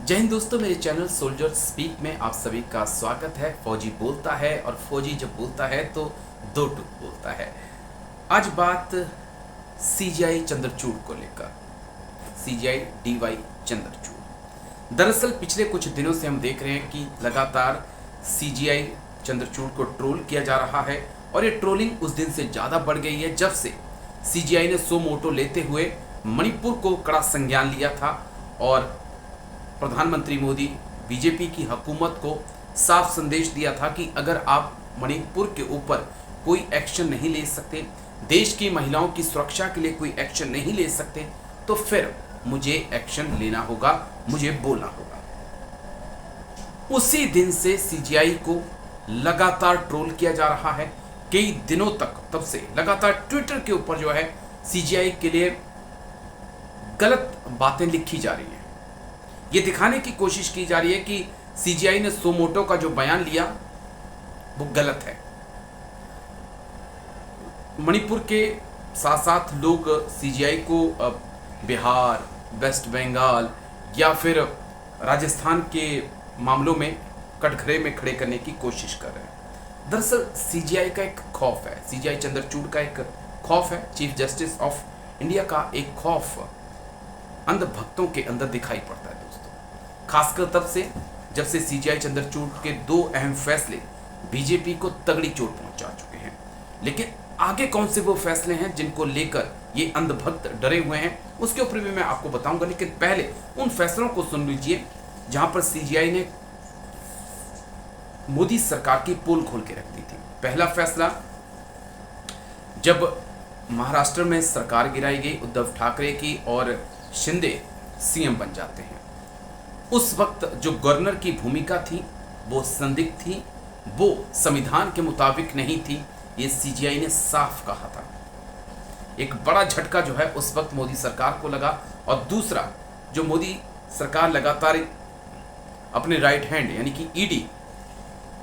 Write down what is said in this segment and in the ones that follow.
जय हिंद दोस्तों, मेरे चैनल सोल्जर स्पीक में आप सभी का स्वागत है। फौजी बोलता है और फौजी जब बोलता है तो दो टूक बोलता है। आज बात सीजीआई चंद्रचूड़ को लेकर, सीजीआई डीवाई चंद्रचूड़। दरअसल पिछले कुछ दिनों से हम देख रहे हैं कि लगातार सीजीआई चंद्रचूड़ को ट्रोल किया जा रहा है और ये ट्रोलिंग उस दिन से ज़्यादा बढ़ गई है जब से सीजीआई ने सो मोटो लेते हुए मणिपुर को कड़ा संज्ञान लिया था और प्रधानमंत्री मोदी बीजेपी की हुकूमत को साफ संदेश दिया था कि अगर आप मणिपुर के ऊपर कोई एक्शन नहीं ले सकते, देश की महिलाओं की सुरक्षा के लिए कोई एक्शन नहीं ले सकते, तो फिर मुझे एक्शन लेना होगा, मुझे बोलना होगा। उसी दिन से सीजीआई को लगातार ट्रोल किया जा रहा है। कई दिनों तक तब से लगातार ट्विटर के ऊपर जो है सीजीआई के लिए गलत बातें लिखी जा रही हैं। ये दिखाने की कोशिश की जा रही है कि सीजीआई ने सो मोटो का जो बयान लिया वो गलत है। मणिपुर के साथ साथ लोग सीजीआई को बिहार, वेस्ट बंगाल या फिर राजस्थान के मामलों में कटघरे में खड़े करने की कोशिश कर रहे हैं। दरअसल सीजीआई का एक खौफ है, सीजीआई चंद्रचूड़ का एक खौफ है, चीफ जस्टिस ऑफ इंडिया का एक खौफ अंधभक्तों के अंदर दिखाई पड़ता है दोस्तों। खासकर तब से जब से सीजीआई चंद्रचूड़ के दो अहम फैसले बीजेपी को तगड़ी चोट पहुंचा चुके हैं। लेकिन आगे कौन से वो फैसले हैं जिनको लेकर ये अंधभक्त डरे हुए हैं, उसके ऊपर भी मैं आपको बताऊंगा। लेकिन पहले उन फैसलों को सुन लीजिए जहां पर सीजीआई ने मोदी सरकार की पोल खोल के रख दी थी। पहला फैसला, जब महाराष्ट्र में सरकार गिराई गई उद्धव ठाकरे की और शिंदे सीएम बन जाते हैं, उस वक्त जो गवर्नर की भूमिका थी वो संदिग्ध थी, वो संविधान के मुताबिक नहीं थी, ये सीजीआई ने साफ कहा था। एक बड़ा झटका जो है उस वक्त मोदी सरकार को लगा। और दूसरा, जो मोदी सरकार लगातार अपने राइट हैंड यानी कि ईडी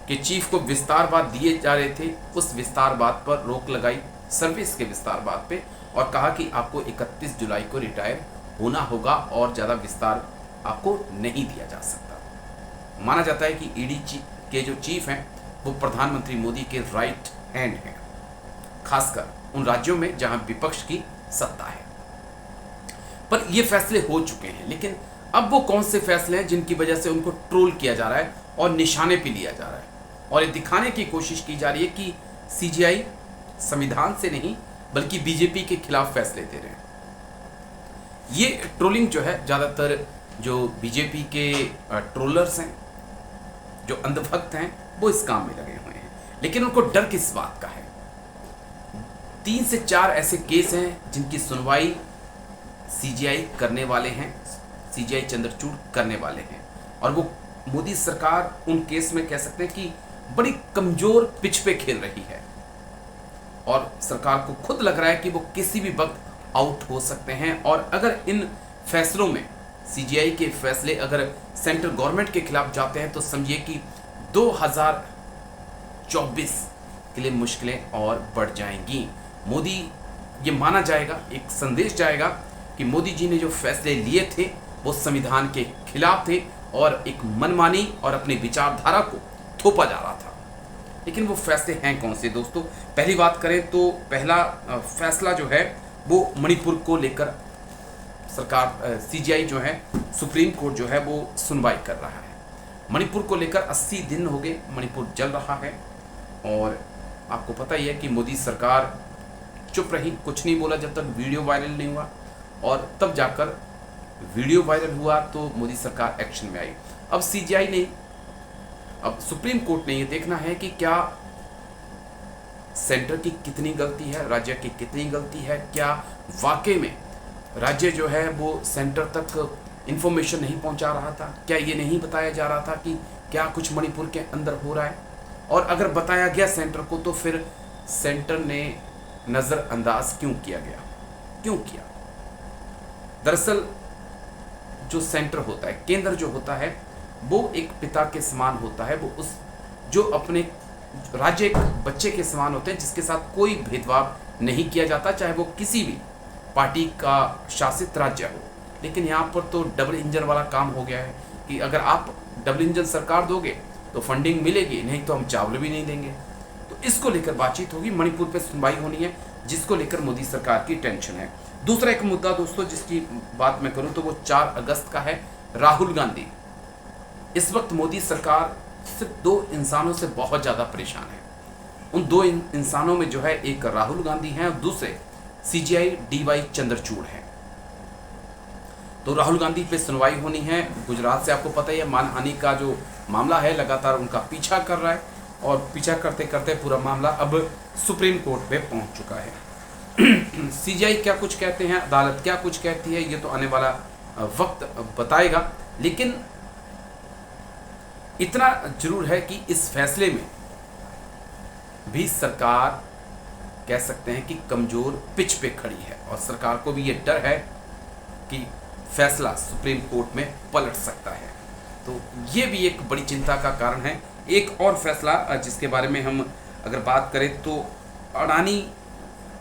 के चीफ को विस्तारवाद दिए जा रहे थे, उस विस्तारवाद पर रोक लगाई, सर्विस के विस्तारवाद पे, और कहा कि आपको 31 जुलाई को रिटायर होना होगा और ज़्यादा विस्तार आपको नहीं दिया जा सकता। माना जाता है कि ईडी के जो चीफ हैं वो प्रधानमंत्री मोदी के राइट हैंड हैं, खासकर उन राज्यों में जहां विपक्ष की सत्ता है। पर ये फैसले हो चुके हैं, लेकिन अब वो कौन से फैसले हैं जिनकी वजह से उनको ट्रोल किया जा रहा है और निशाने पे लिया जा रहा है और ये दिखाने की कोशिश की जा रही है कि सीजीआई संविधान से नहीं बल्कि बीजेपी के खिलाफ फैसले दे रहे हैं। ये ट्रोलिंग जो है ज़्यादातर जो बीजेपी के ट्रोलर्स हैं, जो अंधभक्त हैं, वो इस काम में लगे हुए हैं। लेकिन उनको डर किस बात का है? 3 से 4 ऐसे केस हैं जिनकी सुनवाई सीजीआई करने वाले हैं, सीजीआई चंद्रचूड़ करने वाले हैं, और वो मोदी सरकार उन केस में कह सकते हैं कि बड़ी कमजोर पिच पे खेल रही है और सरकार को खुद लग रहा है कि वो किसी भी वक्त आउट हो सकते हैं। और अगर इन फैसलों में सीजीआई के फैसले अगर सेंट्रल गवर्नमेंट के खिलाफ जाते हैं तो समझिए कि 2024 के लिए मुश्किलें और बढ़ जाएंगी। मोदी, ये माना जाएगा, एक संदेश जाएगा कि मोदी जी ने जो फैसले लिए थे वो संविधान के खिलाफ थे और एक मनमानी और अपनी विचारधारा को थोपा जा रहा था। लेकिन वो फैसले हैं कौन से दोस्तों? पहली बात करें तो पहला फैसला जो है वो मणिपुर को लेकर सरकार, सीजीआई जो है, सुप्रीम कोर्ट जो है वो सुनवाई कर रहा है। मणिपुर को लेकर 80 दिन हो गए मणिपुर जल रहा है और आपको पता ही है कि मोदी सरकार चुप रही, कुछ नहीं बोला जब तक वीडियो वायरल नहीं हुआ, और तब जाकर वीडियो वायरल हुआ तो मोदी सरकार एक्शन में आई। अब सीजीआई ने, अब सुप्रीम कोर्ट ने ये देखना है कि क्या सेंटर की कितनी गलती है, राज्य की कितनी गलती है, क्या वाकई में राज्य जो है वो सेंटर तक इंफॉर्मेशन नहीं पहुंचा रहा था, क्या ये नहीं बताया जा रहा था कि क्या कुछ मणिपुर के अंदर हो रहा है, और अगर बताया गया सेंटर को तो फिर सेंटर ने नज़रअंदाज क्यों किया गया, क्यों किया? दरअसल जो सेंटर होता है, केंद्र जो होता है, वो एक पिता के समान होता है। वो उस जो अपने राज्य एक बच्चे के समान होते हैं जिसके साथ कोई भेदभाव नहीं किया जाता, चाहे वो किसी भी पार्टी का शासित राज्य हो। लेकिन यहाँ पर तो डबल इंजन वाला काम हो गया है कि अगर आप डबल इंजन सरकार दोगे तो फंडिंग मिलेगी, नहीं तो हम चावल भी नहीं देंगे। तो इसको लेकर बातचीत होगी, मणिपुर पे सुनवाई होनी है, जिसको लेकर मोदी सरकार की टेंशन है। दूसरा एक मुद्दा दोस्तों जिसकी बात मैं करूं तो वो 4 अगस्त का है, राहुल गांधी। इस वक्त मोदी सरकार सिर्फ 2 इंसानों से बहुत ज़्यादा परेशान है। उन 2 इंसानों में जो है एक राहुल गांधी हैं और दूसरे CGI DY चंद्रचूड़ हैं। तो राहुल गांधी पे सुनवाई होनी है। गुजरात से आपको पता ही है मानहानि का जो मामला है, लगातार उनका पीछा कर रहा है और पीछा करते करते पूरा मामला अब सुप्रीम कोर्ट पे पहुंच चुका है। CGI क्या कुछ कहते हैं, अदालत क्या कुछ कहती है, ये तो आने वाला वक्त बताएगा। लेकिन इतना जरूर है कि इस फैसले में भी सरकार कह सकते हैं कि कमजोर पिच पे खड़ी है और सरकार को भी ये डर है कि फैसला सुप्रीम कोर्ट में पलट सकता है। तो ये भी एक बड़ी चिंता का कारण है। एक और फैसला जिसके बारे में हम अगर बात करें तो अडानी,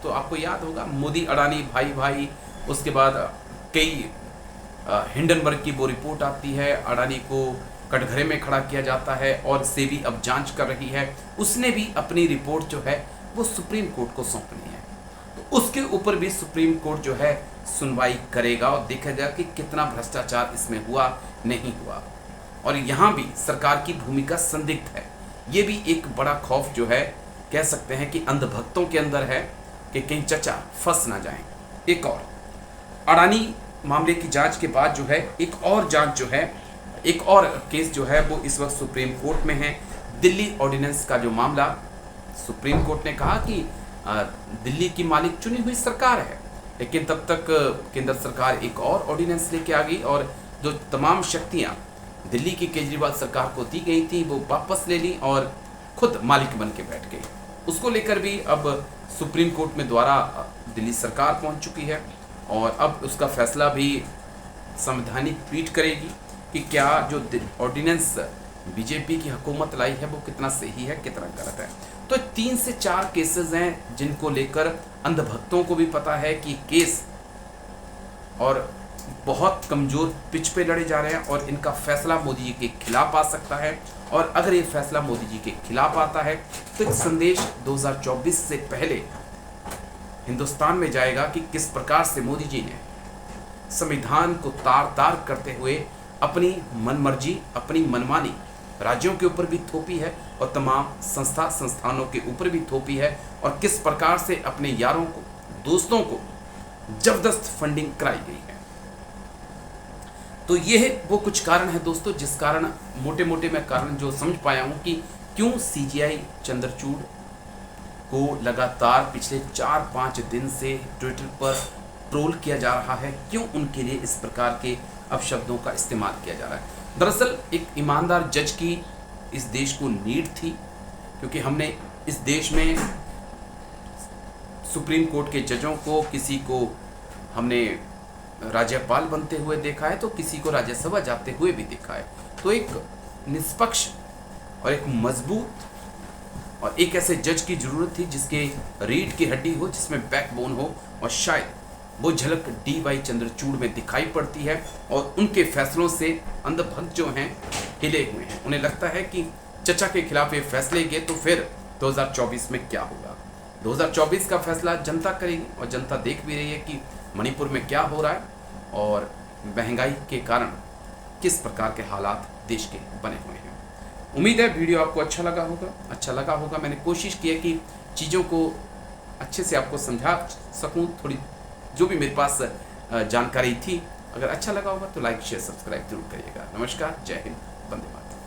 तो आपको याद होगा मोदी अडानी भाई भाई, उसके बाद कई हिंडनबर्ग की वो रिपोर्ट आती है, अडानी को कटघरे में खड़ा किया जाता है और सेबी अब जांच कर रही है। उसने भी अपनी रिपोर्ट जो है वो सुप्रीम कोर्ट को सौंपनी है, तो उसके ऊपर भी सुप्रीम कोर्ट जो है सुनवाई करेगा और देखेगा कि कितना भ्रष्टाचार इसमें हुआ नहीं हुआ। और यहाँ भी सरकार की भूमिका संदिग्ध है। ये भी एक बड़ा खौफ जो है कह सकते हैं कि अंधभक्तों के अंदर है कि कहीं चचा फंस ना जाएं। एक और अडानी मामले की जांच के बाद जो है एक और जांच जो है, एक और केस जो है वो इस वक्त सुप्रीम कोर्ट में है। दिल्ली ऑर्डिनेंस का जो मामला, सुप्रीम कोर्ट ने कहा कि दिल्ली की मालिक चुनी हुई सरकार है, लेकिन तब तक केंद्र सरकार एक और ऑर्डिनेंस लेके आ गई और जो तमाम शक्तियां दिल्ली की केजरीवाल सरकार को दी गई थी वो वापस ले ली और खुद मालिक बन के बैठ गई। उसको लेकर भी अब सुप्रीम कोर्ट में द्वारा दिल्ली सरकार पहुंच चुकी है और अब उसका फैसला भी संवैधानिक पीठ करेगी कि क्या जो ऑर्डिनेंस बीजेपी की हुकूमत लाई है वो कितना सही है, कितना गलत है। तो 3 से 4 केसेस हैं जिनको लेकर अंधभक्तों को भी पता है कि केस और बहुत कमजोर पिच पे लड़े जा रहे हैं और इनका फैसला मोदी जी के खिलाफ आ सकता है। और अगर ये फैसला मोदी जी के खिलाफ आता है तो एक संदेश 2024 से पहले हिंदुस्तान में जाएगा कि किस प्रकार से मोदी जी ने संविधान को तार तार करते हुए अपनी मनमर्जी, अपनी मनमानी राज्यों के ऊपर भी थोपी है और तमाम संस्थानों के ऊपर भी थोपी है और किस प्रकार से अपने यारों को, दोस्तों को जबरदस्त फंडिंग कराई गई है। तो ये वो कुछ कारण है दोस्तों जिस कारण मोटे मोटे मैं कारण जो समझ पाया हूं कि क्यों CGI चंद्रचूड़ को लगातार पिछले 4-5 दिन से ट्विटर पर ट्रोल किया जा रहा है, क्यों उनके लिए इस प्रकार के अपशब्दों का इस्तेमाल किया जा रहा है। दरअसल एक ईमानदार जज की इस देश को नीड थी, क्योंकि हमने इस देश में सुप्रीम कोर्ट के जजों को, किसी को हमने राज्यपाल बनते हुए देखा है तो किसी को राज्यसभा जाते हुए भी देखा है। तो एक निष्पक्ष और एक मजबूत और एक ऐसे जज की जरूरत थी जिसके रीढ़ की हड्डी हो, जिसमें बैकबोन हो, और शायद वो झलक DY चंद्रचूड़ में दिखाई पड़ती है। और उनके फैसलों से अंधभक्त जो हैं हिले हुए हैं, उन्हें लगता है कि चचा के खिलाफ ये फैसले गए तो फिर 2024 में क्या होगा। 2024 का फैसला जनता करेगी और जनता देख भी रही है कि मणिपुर में क्या हो रहा है और महंगाई के कारण किस प्रकार के हालात देश के बने हुए हैं। उम्मीद है वीडियो आपको अच्छा लगा होगा। मैंने कोशिश की है कि चीज़ों को अच्छे से आपको समझा सकूं, थोड़ी जो भी मेरे पास जानकारी थी। अगर अच्छा लगा होगा तो लाइक शेयर सब्सक्राइब जरूर करिएगा। नमस्कार, जय हिंद, वंदे मातरम।